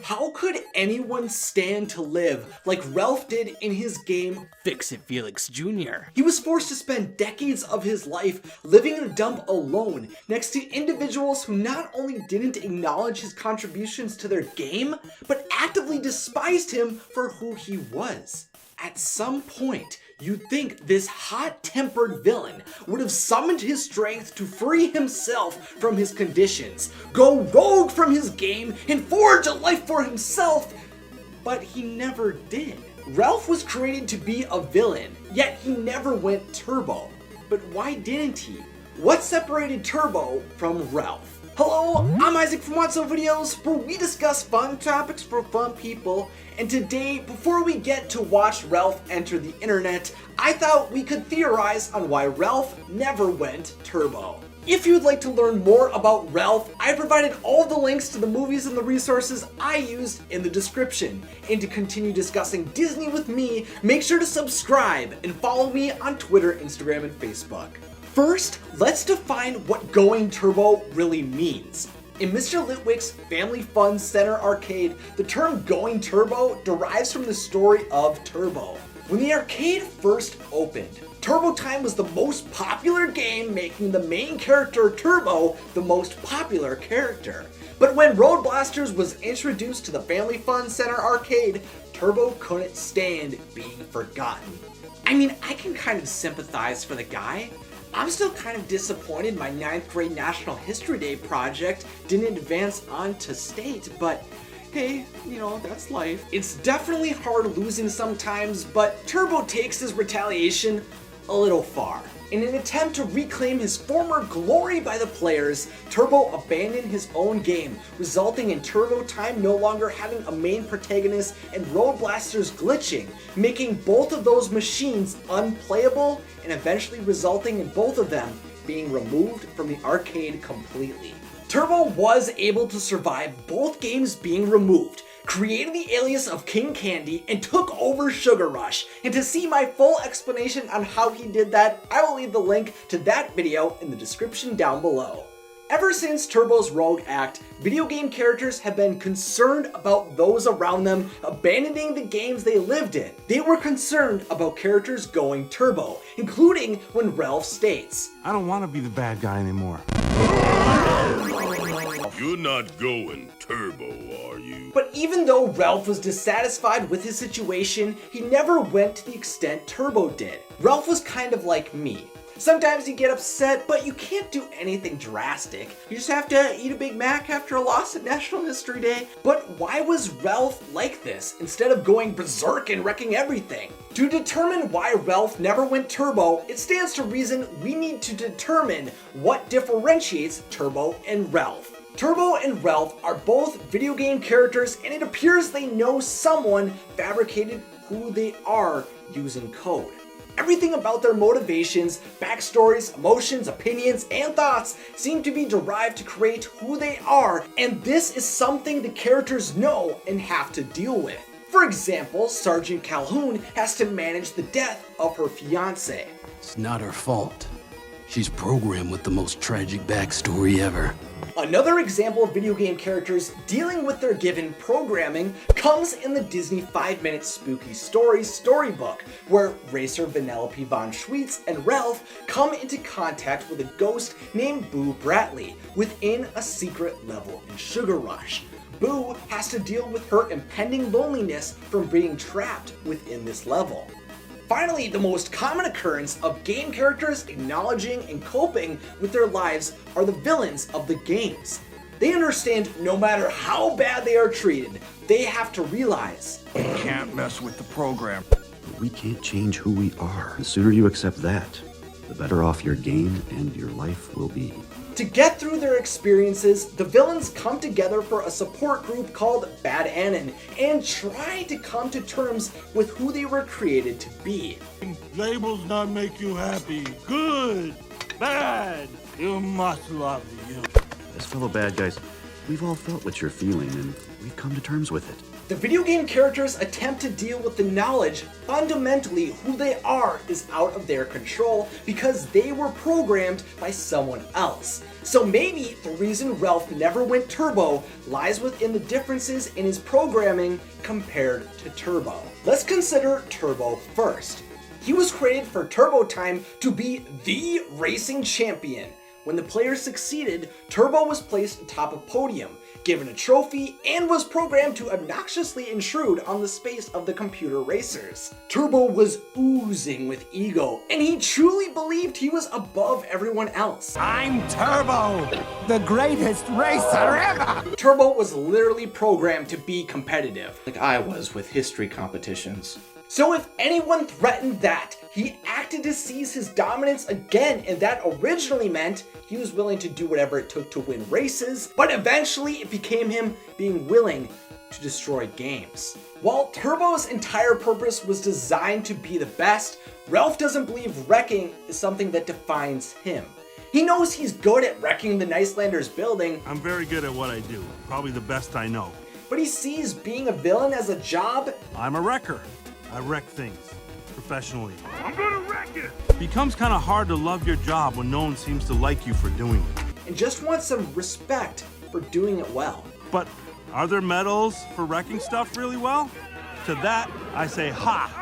How could anyone stand to live like Ralph did in his game Fix-It Felix Jr.? He was forced to spend decades of his life living in a dump alone next to individuals who not only didn't acknowledge his contributions to their game, but actively despised him for who he was. At some point, you'd think this hot-tempered villain would have summoned his strength to free himself from his conditions, go rogue from his game, and forge a life for himself, but he never did. Ralph was created to be a villain, yet he never went turbo. But why didn't he? What separated Turbo from Ralph? Hello, I'm Isaac from What's Up Videos, where we discuss fun topics for fun people, and today, before we get to watch Ralph enter the internet, I thought we could theorize on why Ralph never went turbo. If you'd like to learn more about Ralph, I provided all the links to the movies and the resources I used in the description. And to continue discussing Disney with me, make sure to subscribe and follow me on Twitter, Instagram, and Facebook. First, let's define what going turbo really means. In Mr. Litwick's Family Fun Center arcade, the term going turbo derives from the story of Turbo. When the arcade first opened, Turbo Time was the most popular game, making the main character Turbo the most popular character. But when Road Blasters was introduced to the Family Fun Center arcade, Turbo couldn't stand being forgotten. I mean, I can kind of sympathize for the guy. I'm still kind of disappointed my 9th grade National History Day project didn't advance on to state, but hey, you know, that's life. It's definitely hard losing sometimes, but Turbo takes his retaliation a little far. In an attempt to reclaim his former glory by the players, Turbo abandoned his own game, resulting in Turbo Time no longer having a main protagonist and Road Blasters glitching, making both of those machines unplayable and eventually resulting in both of them being removed from the arcade completely. Turbo was able to survive both games being removed, created the alias of King Candy, and took over Sugar Rush. And to see my full explanation on how he did that, I will leave the link to that video in the description down below. Ever since Turbo's Rogue Act, video game characters have been concerned about those around them abandoning the games they lived in. They were concerned about characters going turbo, including when Ralph states, "I don't want to be the bad guy anymore." You're not going turbo, are you? But even though Ralph was dissatisfied with his situation, he never went to the extent Turbo did. Ralph was kind of like me. Sometimes you get upset, but you can't do anything drastic. You just have to eat a Big Mac after a loss at National History Day. But why was Ralph like this, instead of going berserk and wrecking everything? To determine why Ralph never went turbo, it stands to reason we need to determine what differentiates Turbo and Ralph. Turbo and Ralph are both video game characters, and it appears they know someone fabricated who they are using code. Everything about their motivations, backstories, emotions, opinions, and thoughts seem to be derived to create who they are, and this is something the characters know and have to deal with. For example, Sergeant Calhoun has to manage the death of her fiancé. It's not her fault. She's programmed with the most tragic backstory ever. Another example of video game characters dealing with their given programming comes in the Disney 5-minute spooky stories storybook, where racer Vanellope von Schweetz and Ralph come into contact with a ghost named Boo Bratley within a secret level in Sugar Rush. Boo has to deal with her impending loneliness from being trapped within this level. Finally, the most common occurrence of game characters acknowledging and coping with their lives are the villains of the games. They understand no matter how bad they are treated, they have to realize, You can't mess with the program. We can't change who we are. The sooner you accept that, the better off your game and your life will be. to get through their experiences, the villains come together for a support group called Bad Anon and try to come to terms with who they were created to be. Labels not make you happy. Good, bad, you must love you. As fellow bad guys, we've all felt what you're feeling and we've come to terms with it. The video game characters attempt to deal with the knowledge fundamentally who they are is out of their control because they were programmed by someone else. So maybe the reason Ralph never went turbo lies within the differences in his programming compared to Turbo. Let's consider Turbo first. He was created for Turbo Time to be the racing champion. When the player succeeded, Turbo was placed atop a podium, given a trophy, and was programmed to obnoxiously intrude on the space of the computer racers. Turbo was oozing with ego, and he truly believed he was above everyone else. I'm Turbo, the greatest racer ever! Turbo was literally programmed to be competitive, like I was with history competitions. So if anyone threatened that, he acted to seize his dominance again, and that originally meant he was willing to do whatever it took to win races, but eventually it became him being willing to destroy games. While Turbo's entire purpose was designed to be the best, Ralph doesn't believe wrecking is something that defines him. He knows he's good at wrecking the Nicelanders building. I'm very good at what I do, probably the best I know. But he sees being a villain as a job. I'm a wrecker. I wreck things, professionally. I'm gonna wreck it! Becomes kind of hard to love your job when no one seems to like you for doing it. And just wants some respect for doing it well. But are there medals for wrecking stuff really well? To that, I say, ha!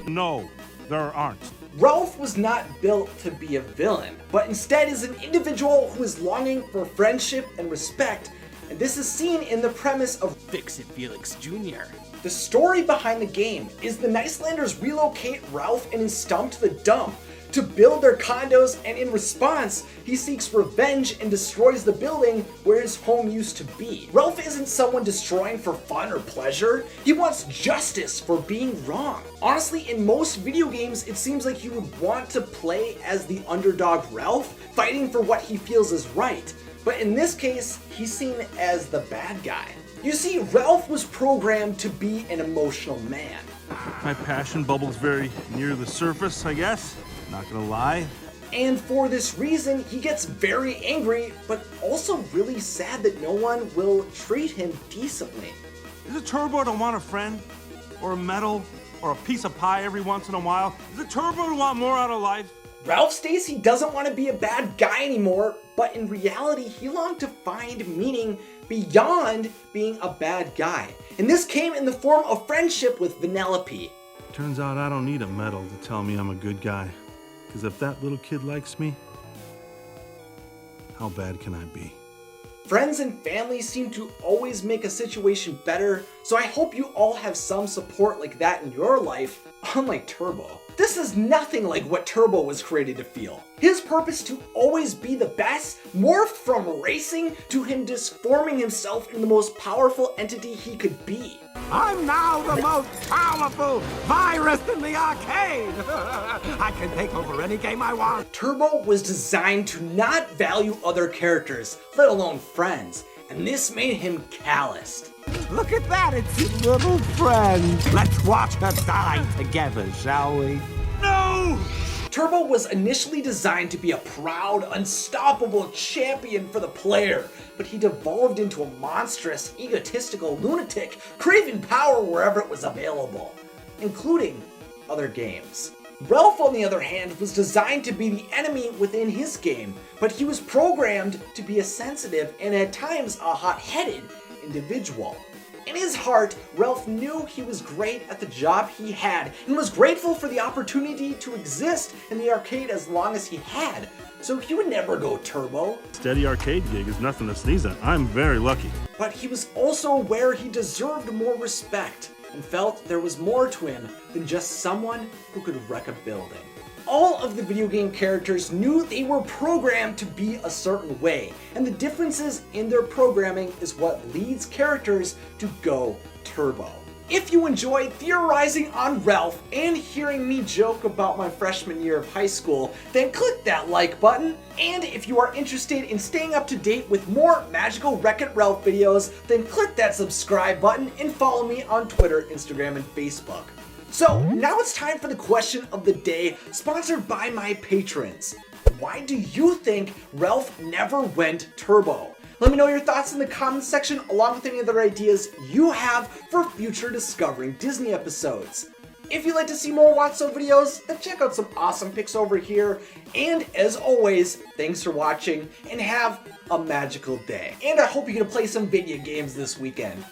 No, there aren't. Ralph was not built to be a villain, but instead is an individual who is longing for friendship and respect, and this is seen in the premise of Fix-It Felix Jr. The story behind the game is the Nicelanders relocate Ralph and his stump to the dump to build their condos, and in response, he seeks revenge and destroys the building where his home used to be. Ralph isn't someone destroying for fun or pleasure, he wants justice for being wrong. Honestly, in most video games, it seems like you would want to play as the underdog Ralph, fighting for what he feels is right. But in this case, he's seen as the bad guy. You see, Ralph was programmed to be an emotional man. My passion bubbles very near the surface, I guess. Not gonna lie. And for this reason, he gets very angry, but also really sad that no one will treat him decently. Is it Turbo to want a friend? Or a medal? Or a piece of pie every once in a while? Is it Turbo to want more out of life? Ralph states he doesn't want to be a bad guy anymore, but in reality, he longed to find meaning beyond being a bad guy. And this came in the form of friendship with Vanellope. Turns out I don't need a medal to tell me I'm a good guy. Because if that little kid likes me, how bad can I be? Friends and family seem to always make a situation better, so I hope you all have some support like that in your life, unlike Turbo. This is nothing like what Turbo was created to feel. His purpose to always be the best morphed from racing to him transforming himself into the most powerful entity he could be. I'm now the most powerful virus in the arcade! I can take over any game I want. Turbo was designed to not value other characters, let alone friends, and this made him calloused. Look at that, it's your little friend. Let's watch her die together, shall we? No! Turbo was initially designed to be a proud, unstoppable champion for the player, but he devolved into a monstrous, egotistical lunatic, craving power wherever it was available, including other games. Ralph, on the other hand, was designed to be the enemy within his game, but he was programmed to be a sensitive and at times a hot-headed individual. In his heart, Ralph knew he was great at the job he had and was grateful for the opportunity to exist in the arcade as long as he had, so he would never go turbo. Steady arcade gig is nothing to sneeze at. I'm very lucky. But he was also aware he deserved more respect and felt there was more to him than just someone who could wreck a building. All of the video game characters knew they were programmed to be a certain way, and the differences in their programming is what leads characters to go turbo. If you enjoyed theorizing on Ralph and hearing me joke about my freshman year of high school, then click that like button. And if you are interested in staying up to date with more magical Wreck-It Ralph videos, then click that subscribe button and follow me on Twitter, Instagram, and Facebook. So now it's time for the question of the day, sponsored by my patrons. Why do you think Ralph never went turbo? Let me know your thoughts in the comments section, along with any other ideas you have for future Discovering Disney episodes. If you'd like to see more Watch So videos, then check out some awesome pics over here. And as always, thanks for watching and have a magical day. And I hope you get to play some video games this weekend.